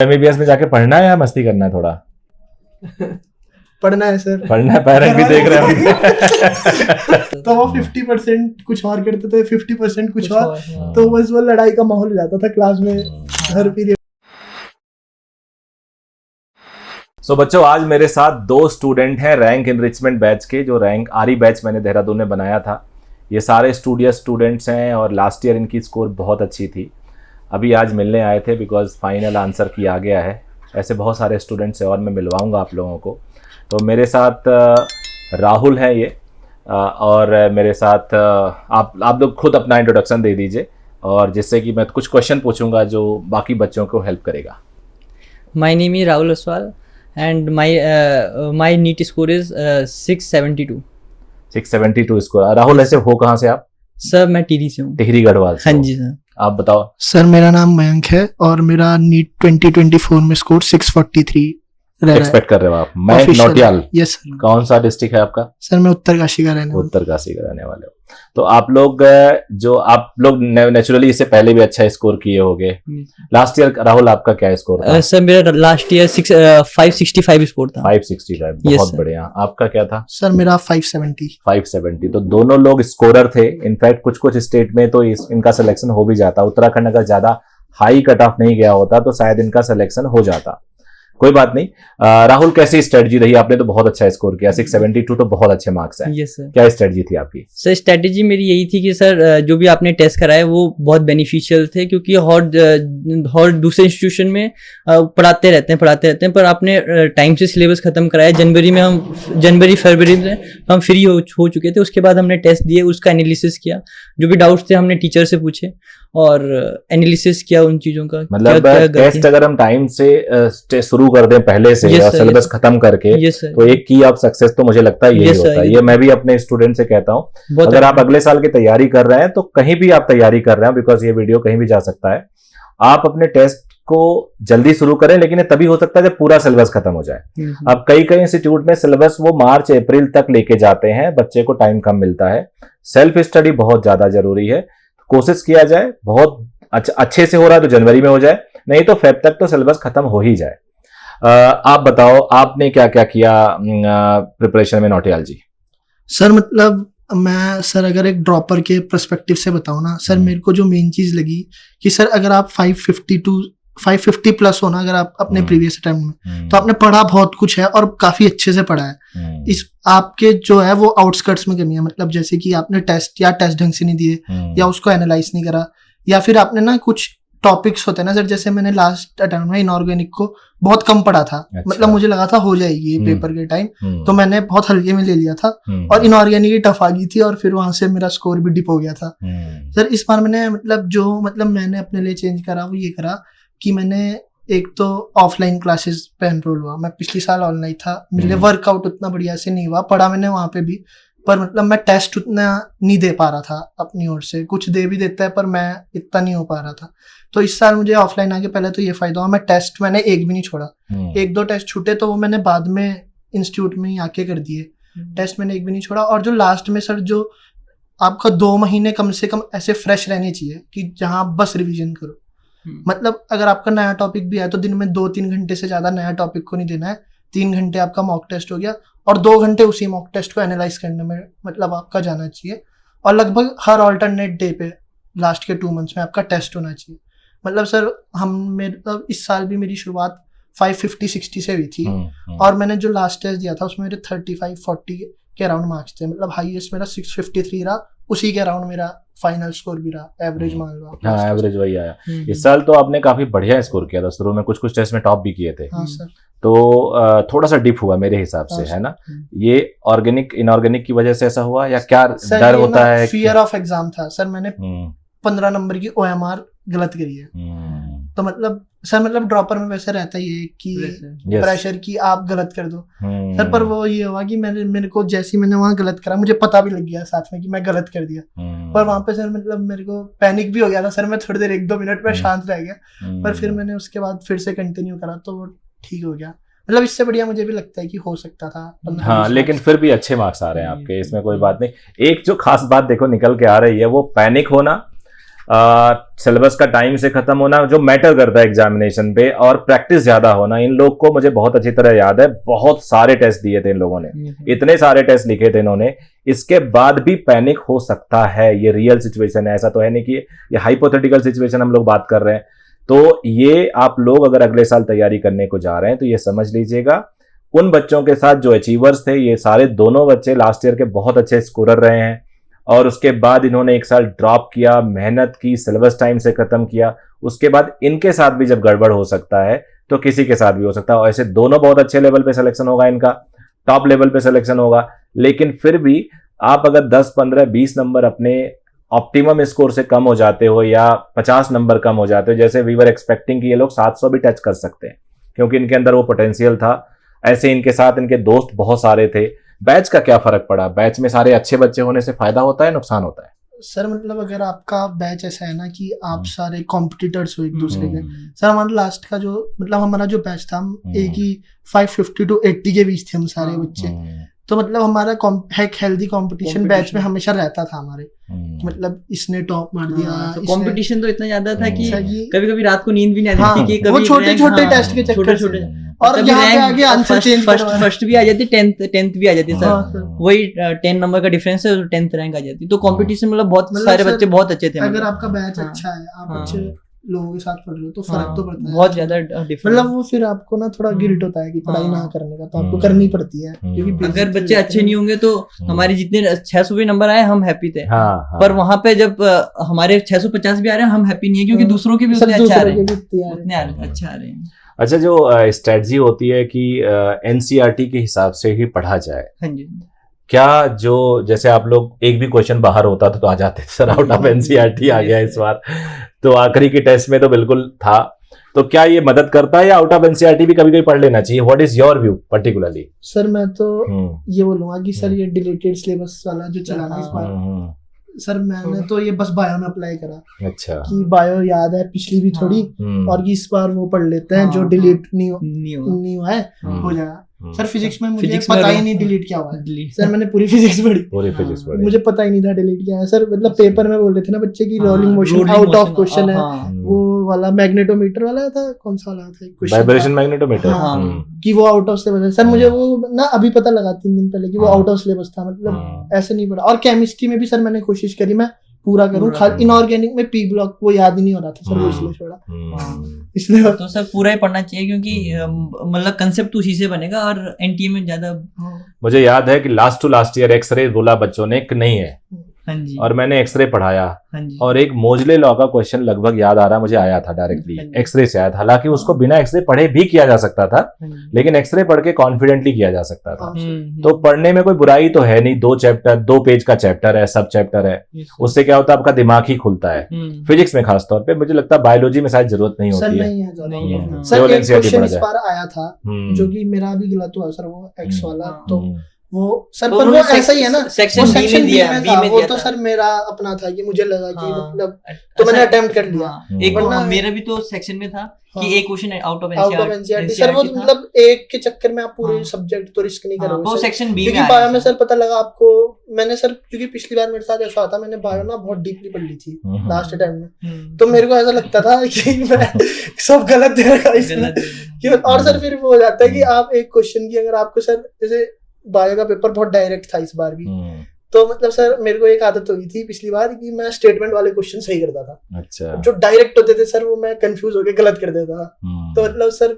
MBBS में जाके पढ़ना है या मस्ती करना है थोड़ा? पढ़ना है सर। पढ़ना है, पेरेंट भी देख रहे होंगे। तो वो 50% कुछ और करते थे, 50% कुछ और, हाँ। तो बस वो लड़ाई का माहौल हो जाता था क्लास में हर पीरियड। सो बच्चों, आज मेरे साथ दो स्टूडेंट हैं रैंक इनरिचमेंट बैच के, जो रैंक आरी बैच मैंने देहरादून में बनाया था। ये सारे स्टूडेंट्स हैं और लास्ट ईयर इनकी स्कोर बहुत अच्छी थी। अभी आज मिलने आए थे बिकॉज फाइनल आंसर की आ गया है। ऐसे बहुत सारे स्टूडेंट्स हैं और मैं मिलवाऊंगा आप लोगों को। तो मेरे साथ राहुल हैं ये, और मेरे साथ आप लोग खुद अपना इंट्रोडक्शन दे दीजिए, और जिससे कि मैं कुछ क्वेश्चन पूछूंगा जो बाकी बच्चों को हेल्प करेगा। My name is Rahul Aswal and my NEET score is 672. 672 score. Rahul, ऐसे हो कहाँ से आप? सर मैं टिहरी से हूँ। टिहरी गढ़वाल से हाँ हो। जी सर। आप बताओ। सर मेरा नाम मयंक है और मेरा नीट 2024 में स्कोर 643 रह रहा है। एक्सपेक्ट कर रहे हो आप? मैं Official। नौटियाल। Yes sir. कौन सा डिस्ट्रिक्ट है आपका? सर मैं उत्तरकाशी का रहने वाला उत्तरकाशी का रहने वाले हो। तो आप लोग नेचुरली इससे पहले भी अच्छा स्कोर किए होंगे। लास्ट ईयर राहुल आपका क्या स्कोर था? सर मेरा लास्ट ईयर 565 स्कोर था। 565। Yes, बहुत sir। बढ़िया। आपका क्या था? हूँ। सर मेरा 570। 570। तो दोनों लोग स्कोरर थे। इनफैक्ट कुछ स्टेट में तो इनका सिलेक्शन हो भी जाता। उत्तराखंड अगर ज्यादा हाई कट ऑफ नहीं गया होता तो शायद इनका सिलेक्शन हो जाता। कोई बात नहीं। राहुल, कैसी स्ट्रेटजी रही? आपने तो बहुत अच्छा स्कोर किया, 672 तो बहुत अच्छे मार्क्स हैं। Yes sir. क्या स्ट्रेटजी थी आपकी? सर स्ट्रैटेजी मेरी यही थी कि सर जो भी आपने टेस्ट कराए वो बहुत बेनिफिशियल थे, क्योंकि और दूसरे इंस्टीट्यूशन में पढ़ाते रहते हैं, पर आपने टाइम से सिलेबस खत्म कराया। जनवरी फरवरी में हम फ्री हो चुके थे। उसके बाद हमने टेस्ट दिए, उसका एनालिसिस किया, जो भी डाउट्स थे हमने टीचर से पूछे और एनालिसिस किया उन चीजों का। मतलब टेस्ट अगर हम टाइम से शुरू कर दें पहले से Yes, और sir, सिलेबस yes, खत्म करके, Yes, sir। तो एक की ऑफ सक्सेस तो मुझे लगता है यही Yes, sir, होता है। yes। ये मैं भी अपने स्टूडेंट से कहता हूँ, बहुत अगर आप अगले साल की तैयारी कर रहे हैं तो कहीं भी आप तैयारी कर रहे हैं, बिकॉज ये वीडियो कहीं भी जा सकता है, आप अपने टेस्ट को जल्दी शुरू करें, लेकिन ये तभी हो सकता है जब पूरा सिलेबस खत्म हो जाए। अब कई इंस्टीट्यूट में सिलेबस वो मार्च अप्रैल तक लेके जाते हैं, बच्चे को टाइम कम मिलता है। सेल्फ स्टडी बहुत ज्यादा जरूरी है। कोशिश किया जाए, बहुत अच्छे से हो रहा है तो जनवरी में हो जाए, नहीं तो फेब तक तो सिलेबस खत्म हो ही जाए। आप बताओ, आपने क्या क्या किया प्रिपरेशन में नौटियाल जी? सर मतलब मैं सर अगर एक ड्रॉपर के पर्सपेक्टिव से बताऊं ना सर, मेरे को जो मेन चीज लगी कि सर अगर आप 550 प्लस हो ना, अगर आप अपने प्रीवियस अटेम्प्ट में, तो आपने पढ़ा बहुत कुछ है और काफी अच्छे से पढ़ा है। इस आपके जो है वो आउटस्कर्ट्स में कमी है, मतलब जैसे कि आपने टेस्ट ढंग से नहीं दिए, या उसको एनालाइज नहीं करा, या फिर आपने ना कुछ टॉपिक्स होते हैं ना सर, जैसे मैंने लास्ट अटेम्प्ट में इनऑर्गेनिक को बहुत कम पढ़ा था। अच्छा। मतलब मुझे लगा था हो जाएगी ये पेपर के टाइम, तो मैंने बहुत हल्के में ले लिया था और इनऑर्गेनिक ही टफ आ गई थी और फिर वहां से मेरा स्कोर भी डिप हो गया था। सर इस बार मैंने मैंने अपने लिए चेंज करा वो ये करा कि मैंने एक तो ऑफलाइन क्लासेस पे एनरोल हुआ। मैं पिछले साल ऑनलाइन था, मेरे वर्कआउट उतना बढ़िया से नहीं हुआ, पढ़ा मैंने वहां पे भी, पर मतलब मैं टेस्ट उतना नहीं दे पा रहा था अपनी ओर से। कुछ दे भी देता है पर मैं इतना नहीं हो पा रहा था। तो इस साल मुझे ऑफलाइन आके पहले तो ये फायदा हुआ, मैं टेस्ट मैंने एक भी नहीं छोड़ा। एक दो टेस्ट छूटे तो वो मैंने बाद में इंस्टीट्यूट में ही आके कर दिए। टेस्ट मैंने एक भी नहीं छोड़ा। और जो लास्ट में सर, जो आपका 2 महीने कम से कम ऐसे फ्रेश रहने चाहिए कि जहाँ आप बस रिवीजन करो। मतलब अगर आपका नया टॉपिक भी है तो दिन में 2-3 घंटे से ज्यादा नया टॉपिक को नहीं देना है। 3 घंटे आपका मॉक टेस्ट हो गया और 2 घंटे उसी मॉक टेस्ट को एनालाइज करने में मतलब आपका जाना चाहिए। और लगभग हर ऑल्टरनेट डे पे लास्ट के 2 मंथ्स में आपका टेस्ट होना चाहिए। मतलब सर इस साल भी मेरी शुरुआत 550-60 से हुई थी, और मैंने जो लास्ट टेस्ट दिया था उसमें मेरे 35-40 के अराउंड मार्क्स थे। मतलब हाईएस्ट मेरा 653 रहा, उसी के अराउंड मेरा फाइनल स्कोर भी रहा, एवरेज मान लो। हाँ, एवरेज वही आया। इस साल तो आपने काफी बढ़िया स्कोर किया था। शुरू में कुछ टेस्ट में टॉप भी किए थे। हाँ सर। तो थोड़ा सा डिप हुआ मेरे हिसाब से, है ना? ये ऑर्गेनिक इनऑर्गेनिक की वजह से ऐसा हुआ या क्या डर होता है? फियर ऑफ एग्जाम था सर। मैंने 15 नंबर की OMR गलत करी है। तो मतलब ड्रॉपर में वैसे रहता ही है कि प्रेशर की आप गलत कर दो सर। पर वो ये हुआ कि मेरे को जैसे मैंने वहां गलत करा, मुझे पता भी लग गया साथ में कि मैं गलत कर दिया। पर वहां पे सर मतलब मेरे को पैनिक भी हो गया था सर। मैं थोड़ी देर 1-2 मिनट में शांत रह गया, पर फिर मैंने उसके बाद फिर से कंटिन्यू करा तो वो ठीक हो गया। मतलब इससे बढ़िया मुझे भी लगता है कि हो सकता था। हाँ, लेकिन फिर भी अच्छे मार्क्स आ रहे हैं आपके, इसमें कोई बात नहीं। एक जो खास बात देखो निकल के आ रही है वो पैनिक होना सिलेबस का टाइम से खत्म होना जो मैटर करता है एग्जामिनेशन पे, और प्रैक्टिस ज्यादा होना। इन लोग को मुझे बहुत अच्छी तरह याद है, बहुत सारे टेस्ट दिए थे इन लोगों ने, इतने सारे टेस्ट लिखे थे इन्होंने, इसके बाद भी पैनिक हो सकता है। ये रियल सिचुएशन है, ऐसा तो है नहीं कि ये हाइपोथेटिकल सिचुएशन हम लोग बात कर रहे हैं। तो ये आप लोग अगर अगले साल तैयारी करने को जा रहे हैं तो ये समझ लीजिएगा, उन बच्चों के साथ जो अचीवर्स थे, ये सारे दोनों बच्चे लास्ट ईयर के बहुत अच्छे स्कोरर रहे हैं, और उसके बाद इन्होंने एक साल ड्रॉप किया, मेहनत की, सिलेबस टाइम से खत्म किया, उसके बाद इनके साथ भी जब गड़बड़ हो सकता है तो किसी के साथ भी हो सकता है। और ऐसे दोनों बहुत अच्छे लेवल पे सिलेक्शन होगा, इनका टॉप लेवल पे सिलेक्शन होगा, लेकिन फिर भी आप अगर 10, 15, 20 नंबर अपने ऑप्टिमम स्कोर से कम हो जाते हो या 50 नंबर कम हो जाते हो, जैसे वी वर एक्सपेक्टिंग कि ये लोग 700 भी टच कर सकते हैं क्योंकि इनके अंदर वो पोटेंशियल था, ऐसे इनके साथ इनके दोस्त बहुत सारे थे। बैच का क्या फर्क पड़ा? बैच में सारे अच्छे बच्चे होने से फायदा होता है, नुकसान होता है? सर मतलब अगर आपका बैच ऐसा है ना कि आप सारे कॉम्पिटिटर्स हो एक दूसरे के, सर हमारा लास्ट का जो मतलब हमारा जो बैच था, हम एक ही 550 to 80 के बीच थे हम सारे बच्चे। तो मतलब हमारा एक हेल्दी कंपटीशन बैच में हमेशा रहता था हमारे, मतलब इसने टॉप मार दिया। तो कंपटीशन तो इतना ज्यादा था कि कभी कभी रात को नींद भी नहीं आती थी कि वो छोटे छोटे टेस्ट के चक्कर छोटे, और यहाँ पे आगे आंसर चेंज फर्स्ट भी आ जाती, टेंथ भी आ जाती सर, वही 10 नंबर का डिफरेंस है, 10th रैंक आ जाती। तो कंपटीशन मतलब बहुत सारे बच्चे बहुत अच्छे थे। अगर आपका बैच अच्छा है, आप अच्छे लोगों के साथ पढ़ रहे हो तो फर्क तो पड़ता है बहुत ज्यादा डिफरेंस। मतलब वो फिर आपको ना थोड़ा गिल्ट होता है कि पढ़ाई ना करने का, तो आपको करनी पड़ती है क्योंकि अगर बच्चे अच्छे नहीं होंगे तो हमारे जितने 600 भी नंबर आए हम हैप्पी थे, पर वहां पे जब हमारे 650 भी आ रहे हैं हम हैप्पी नहीं है क्योंकि दूसरों के भी उतने अच्छा आ रहे हैं। अच्छा, जो स्ट्रेटजी होती है कि एनसीईआरटी के हिसाब से ही पढ़ा जाए, हाँ जी, क्या जो जैसे आप लोग एक भी क्वेश्चन बाहर होता तो आ जाते थे सर, आउट ऑफ एनसीईआरटी आ गया इस बार, तो आखिरी के टेस्ट में तो बिल्कुल था, तो क्या ये मदद करता है या आउट ऑफ एनसीईआरटी भी कभी कभी पढ़ लेना चाहिए? What is your view particularly? Sir मैं तो ये बोलूंगा कि सर ये डिलीटेड सिलेबस वाला जो चला ना इस बार, सर मैंने तो ये बस बायो में अप्लाई करा। अच्छा, कि बायो याद है पिछली भी थोड़ी, और कि इस बार वो पढ़ लेते हैं जो डिलीट नहीं हुआ है हो जाएगा। सर फिजिक्स में मुझे पता ही नहीं डिलीट क्या हुआ है। सर मैंने पूरी फिजिक्स पढ़ी, मुझे पता ही नहीं था डिलीट क्या है। सर मतलब पेपर में बोल रहे थे ना बच्चे की rolling motion out of question है, वो वाला मैग्नेटोमीटर वाला था, कौन सा वाला था क्वेश्चन, वाइब्रेशन मैग्नेटोमीटर, कि वो आउट ऑफ सिलेबस है। सर मुझे वो ना अभी पता लगा 3 दिन पहले कि वो आउट ऑफ सिलेबस था, मतलब ऐसे नहीं पढ़ा। और केमिस्ट्री में भी सर मैंने कोशिश करी मैं पूरा करूं, खाली इनऑर्गेनिक में पी ब्लॉक वो याद ही नहीं हो रहा था सर, वो इसलिए छोड़ा। इसलिए तो सर पूरा ही पढ़ना चाहिए क्योंकि मतलब कंसेप्ट उसी से बनेगा और एनटीए में ज्यादा। मुझे याद है कि last to last year x-ray बोला बच्चों ने कि नहीं है, हाँ जी, और मैंने एक्सरे पढ़ाया, हाँ जी, और एक मोजले लॉ का क्वेश्चन लगभग याद आ रहा मुझे, आया था डायरेक्टली एक्सरे से आया था। हालांकि उसको बिना एक्सरे पढ़े भी किया जा सकता था, लेकिन एक्सरे पढ़ के कॉन्फिडेंटली किया जा सकता था। तो पढ़ने में कोई बुराई तो है नहीं, 2 पेज का चैप्टर है, सब चैप्टर है, उससे क्या होता है आपका दिमाग ही खुलता है। फिजिक्स में खासतौर पे मुझे लगता है, बायोलॉजी में शायद जरूरत नहीं होती है। सर एक क्वेश्चन इस बार आया था जो कि मेरा भी गलत हुआ सर, वो एक्स वाला, तो वो सर पर वो ऐसा ही है ना, सेक्शन बी में दिया, वो तो सर मेरा अपना था कि मुझे लगा कि मतलब तो मैंने अटेम्प्ट कर लिया। एक मेरा भी तो सेक्शन में था कि एक question out of NCERT sir, वो मतलब एक के चक्कर में आप पूरे सब्जेक्ट तो रिस्क नहीं करोगे। वो सेक्शन बी में बायो में सर पता लगा आपको, मैंने सर क्योंकि पिछली बार मेरे साथ ऐसा था, मैंने बायो ना बहुत डीपली पढ़ ली थी लास्ट टाइम में, तो मेरे को ऐसा लगता था कि मैं सब गलत दे रखा इसमें। और सर फिर वो हो जाता है कि आप एक क्वेश्चन की अगर आपको सर जैसे बायो का पेपर बहुत डायरेक्ट था इस बार भी, तो मतलब सर मेरे को एक आदत हो गई थी पिछली बार कि मैं स्टेटमेंट वाले क्वेश्चन सही करता था। अच्छा, जो डायरेक्ट होते थे सर वो मैं कंफ्यूज होके गलत कर देता था। तो मतलब सर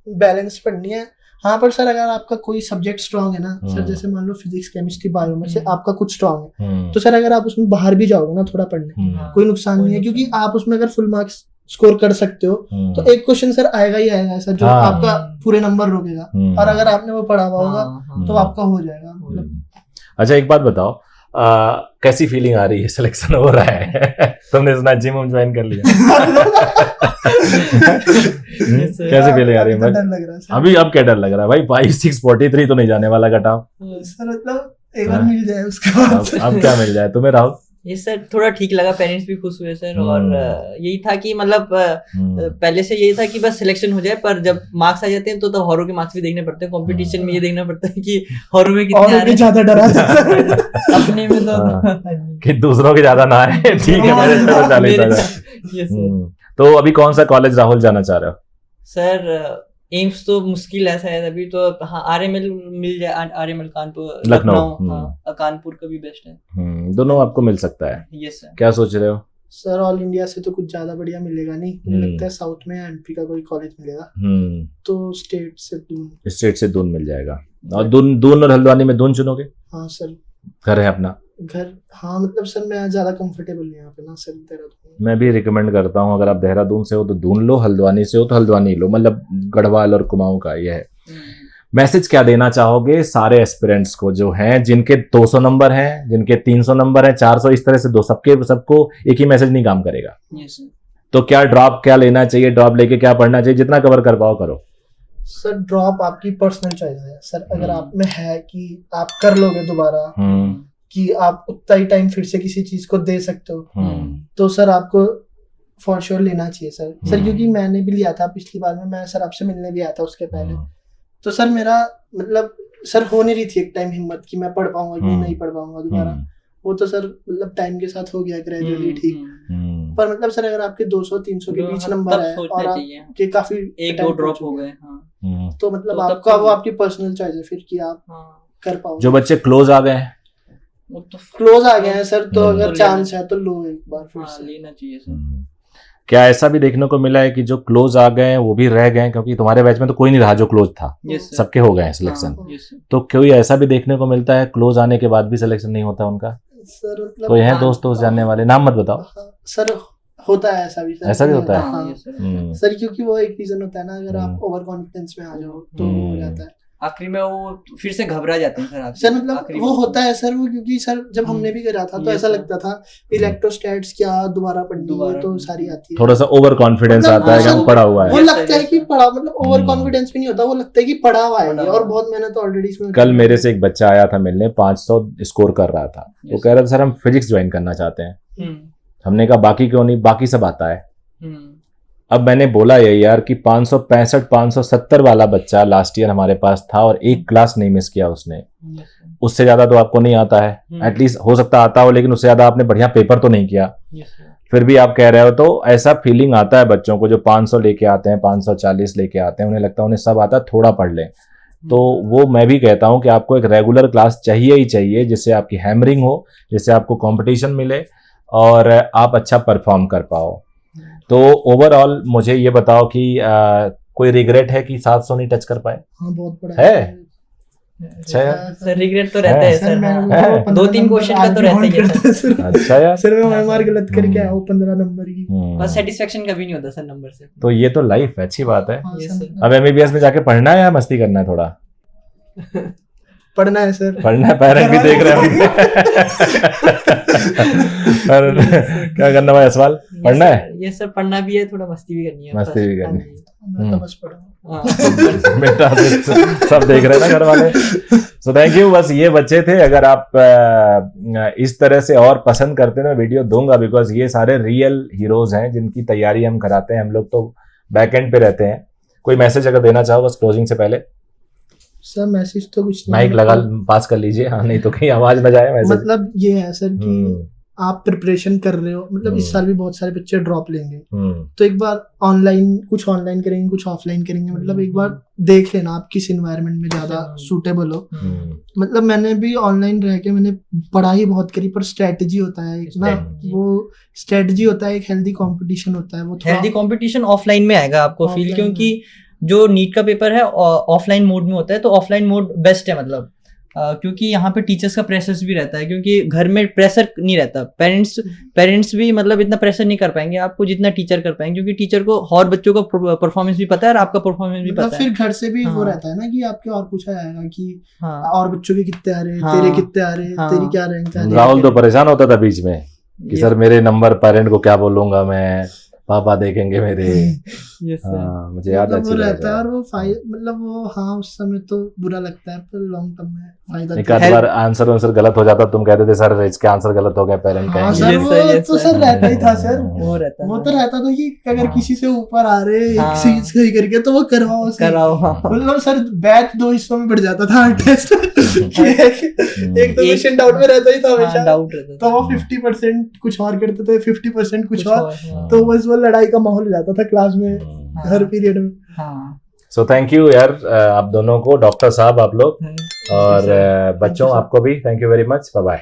बैलेंस पढ़नी है। हाँ पर सर अगर आपका कोई सब्जेक्ट स्ट्रांग है ना सर, जैसे मान लो फिजिक्स केमिस्ट्री बायो में से आपका कुछ स्ट्रांग है, तो सर अगर आप उसमें बाहर भी जाओगे ना थोड़ा पढ़ने, कोई नुकसान नहीं है, क्योंकि आप उसमें अगर फुल मार्क्स स्कोर कर सकते हो तो एक क्वेश्चन सर आएगा ही आएगा ऐसा जो आपका पूरे नंबर रोकेगा, और अगर आपने वो पढ़ा हुआ होगा तो आपका हो जाएगा मतलब। अच्छा एक बात बताओ, कैसी फीलिंग आ रही है? सिलेक्शन हो रहा है तुमने सुना जिम ज्वाइन कर लिया कैसी फीलिंग आ रही है? डर लग रहा है अभी अब क्या डर लग रहा है भाई? 5643 तो नहीं जाने वाला कटाव सर, मतलब एक बार मिल जाए उसके बाद। अब क्या मिल जाए तुम्हें राहुल? ये सर थोड़ा ठीक लगा, पेरेंट्स भी खुश हुए सर। और यही था कि मतलब पहले से यही था कि बस सिलेक्शन हो जाए, पर जब मार्क्स आ जाते हैं तो हॉरो के मार्क्स भी देखने पड़ते हैं। कंपटीशन में ये देखना पड़ता है कि हॉरो में कितने आ रहे हैं, ज्यादा डरा अपने में तो कि दूसरों के ज्यादा ना आए। ठीक है, मेरे से तो 40 आ जाए। तो अभी कौन सा कॉलेज राहुल जाना चाह रहे हो? सर एम्स तो मुश्किल है शायद अभी तो। हाँ, आरएमएल मिल जाए, आरएमएल कानपुर, लखनऊ। हाँ, कानपुर का भी बेस्ट है। दोनों आपको मिल सकता है। Yes sir. क्या सोच रहे हो? सर ऑल इंडिया से तो कुछ ज्यादा बढ़िया मिलेगा नहीं, मुझे लगता है साउथ में एमपी का कोई कॉलेज मिलेगा, तो स्टेट से दून मिल जाएगा। और दून और हल्द्वानी में दून चुनोगे? हाँ सर, घर है अपना घर। हाँ मतलब सर मैं ज्यादा कंफर्टेबल नहीं यहाँ पे ना सर, देहरादून। मैं भी रिकमेंड करता हूँ, अगर आप देहरादून से हो तो दून लो, हल्द्वानी से हो तो हल्द्वानी लो, मतलब गढ़वाल और कुमाऊं का ये है। मैसेज क्या देना चाहोगे सारे एस्पिरेंट्स को जो हैं, जिनके 200 नंबर हैं, जिनके 300 नंबर हैं, 400, इस तरह से दो सबको एक ही मैसेज नहीं काम करेगा। तो क्या ड्रॉप क्या लेना चाहिए, ड्रॉप लेके क्या पढ़ना चाहिए, जितना कवर कर पाओ करो। सर ड्रॉप आपकी पर्सनल चॉइस है सर, अगर आप में है कि आप कर लोगे दोबारा, कि आप उतना ही टाइम फिर से किसी चीज को दे सकते हो, तो सर आपको फॉर श्योर लेना चाहिए सर। सर क्योंकि मैंने भी लिया था पिछली बार में, मैं सर आपसे मिलने भी आया था उसके पहले, तो सर मेरा मतलब सर हो नहीं रही थी एक टाइम हिम्मत कि मैं पढ़ पाऊंगा कि नहीं पढ़ पाऊंगा दोबारा। वो तो सर मतलब टाइम के साथ हो गया ग्रेजुअली ठीक, पर मतलब सर अगर आपके 200-300 के बीच नंबर है और आपके काफी 1-2 ड्रॉप हो गए, तो मतलब आपका वो आपकी पर्सनल चॉइस है फिर कि आप कर पाओ। जो बच्चे क्लोज आ गए हैं, क्लोज आ गए हैं सर, तो अगर चांस है तो लो एक बार फिर से लेना चाहिए सर। क्या ऐसा भी देखने को मिला है कि जो क्लोज आ गए हैं वो भी रह गए हैं, क्योंकि तुम्हारे बैच में तो कोई नहीं रहा जो क्लोज था, सबके हो गए हैं सिलेक्शन, तो कोई ऐसा भी देखने को मिलता है क्लोज आने के बाद भी सिलेक्शन नहीं होता उनका? सर मतलब कोई है दोस्त जानने वाले, नाम मत बताओ सर, होता है ऐसा भी सर, ऐसा भी होता है सर, क्योंकि वो एक रीजन होता है ना, अगर आप ओवर कॉन्फिडेंस में आ जाओ तो हो जाता है, आखिरी में वो फिर से घबरा जाते हैं सर। सर मतलब वो होता है सर, वो क्योंकि सर जब हमने भी करा था तो ऐसा लगता था इलेक्ट्रोस्टैट्स क्या दोबारा पढ़नी है तो सारी आती है, थोड़ा सा ओवर कॉन्फिडेंस आता है कि हम पढ़ा हुआ है, वो लगता है कि पढ़ा, मतलब ओवर कॉन्फिडेंस भी नहीं होता, वो लगता है कि पढ़ा हुआ है और बहुत मेहनत ऑलरेडी इसमें। कल मेरे से एक बच्चा आया था मिलने, 500 स्कोर कर रहा था, वो कह रहा था सर हम फिजिक्स ज्वाइन करना चाहते हैं। हमने कहा बाकी क्यों नहीं, बाकी सब आता है। अब मैंने बोला ये यार कि 565 570 वाला बच्चा लास्ट ईयर हमारे पास था और एक क्लास नहीं मिस किया उसने, उससे ज्यादा तो आपको नहीं आता है, एटलीस्ट हो सकता आता हो, लेकिन उससे ज्यादा आपने बढ़िया पेपर तो नहीं किया, फिर भी आप कह रहे हो। तो ऐसा फीलिंग आता है बच्चों को जो 500 लेके आते हैं, 540 लेके आते हैं, उन्हें लगता है उन्हें सब आता है, थोड़ा पढ़ लें। तो वो मैं भी कहता हूं कि आपको एक रेगुलर क्लास चाहिए ही चाहिए, जिससे आपकी हैमरिंग हो, जिससे आपको कंपटीशन मिले और आप अच्छा परफॉर्म कर पाओ। तो ओवरऑल मुझे ये बताओ कि कोई रिग्रेट है कि 700 नहीं टच कर पाए? हाँ बहुत बड़ा है। अच्छा यार सर, रिग्रेट तो रहता है सर, 2-3 क्वेश्चन का तो रहता ही है। अच्छा यार सर मैं मार गलत करके आया हूँ 15 नंबर की, बस सेटिस्फेक्शन कभी नहीं होता सर नंबर से। तो ये तो लाइफ है, अच्छी बात है। अब एमबीबीएस में जाके पढ़ना है या मस्ती करना है? थोड़ा पढ़ना है सर, पढ़ना है, पेरेंट भी देख रहे होंगे। क्या करना भाई सवाल, पढ़ना है? ये सर पढ़ना भी है, थोड़ा मस्ती भी करनी है, मस्ती भी करनी है, तो बस पढ़ो बेटा सब देख रहे हैं ना घर वाले। So thank you. बस ये बच्चे थे, अगर आप इस तरह से और पसंद करते हैं मैं वीडियो दूंगा, बिकॉज ये सारे रियल हीरोज हैं जिनकी तैयारी हम कराते हैं, हम लोग तो बैक एंड पे रहते हैं। कोई मैसेज अगर देना चाहो बस क्लोजिंग से पहले? सर मैसेज तो कुछ नहीं, माइक लगा पास कर लीजिए, हाँ नहीं तो कहीं आवाज ना जाए मैसेज। मतलब ये है सर कि आप प्रिपरेशन कर रहे हो, मतलब इस साल भी बहुत सारे बच्चे ड्रॉप लेंगे, तो एक बार कुछ ऑनलाइन करेंगे, कुछ ऑफलाइन करेंगे, मतलब एक बार देख लेना आप किस एनवायरनमेंट में ज्यादा सूटेबल हो। मतलब मैंने भी ऑनलाइन रह के मैंने पढ़ाई बहुत करी, पर स्ट्रेटजी होता है एक ना, वो स्ट्रेटजी होता है, एक हेल्दी कंपटीशन होता है, वो हेल्दी कंपटीशन ऑफलाइन में आएगा आपको फील, क्योंकि जो नीट का पेपर है ऑफलाइन मोड में होता है, तो ऑफलाइन मोड बेस्ट है, मतलब क्योंकि यहाँ पे टीचर्स का प्रेशर भी रहता है, क्योंकि घर में प्रेशर नहीं रहता, पेरेंट्स भी मतलब इतना प्रेशर नहीं कर पाएंगे आपको जितना टीचर कर पाएंगे, क्योंकि टीचर को और बच्चों का परफॉर्मेंस भी पता है और आपका परफॉर्मेंस भी पता है। फिर घर से भी वो रहता है ना कि आपके और पूछा जाएगा कि और बच्चों के कितने आ रहे, तेरे कितने आ रहे, तेरी क्या रैंक आ रही है। राहुल तो परेशान होता था बीच में कि सर मेरे नंबर पेरेंट को क्या बोलूंगा मैं, पापा देखेंगे मेरे। Yes sir. हाँ, मुझे याद है, मतलब वो अच्छी रहता है बात और वो मतलब वो हाँ उस समय तो बुरा लगता है पर लॉन्ग टर्म में फायदा है। एक तो आध है। बार आंसर आंसर गलत हो जाता, तुम कहते थे सर इसके आंसर गलत हो गए, पेरेंट हाँ कहेंगे। सर Yes, वो sir, yes, तो sir. सर रहता ही था सर। वो रहता वो है तो रहता था कि अगर हाँ। किसी से ऊपर आ रहे एक हाँ। चीज सही करके तो वो करवाओ सही। कराओ, हाँ। मतलब सर बैच 2 हिस्सों में बढ़ जाता था हर टेस्ट। एक तो एक- क्वेश्चन डाउट में रहता ही था हाँ, हमेशा। डाउट रहता तो था। वो 50% कुछ और करते थे, 50% कुछ और। हाँ। तो बस वो लड़ाई का माहौल हो जाता था क्लास में हाँ। हर पीरियड में। हाँ। सो थैंक यू यार, आप दोनों को, डॉक्टर साहब आप लोग, और sir. बच्चों sir. आपको भी thank you very much. Bye bye.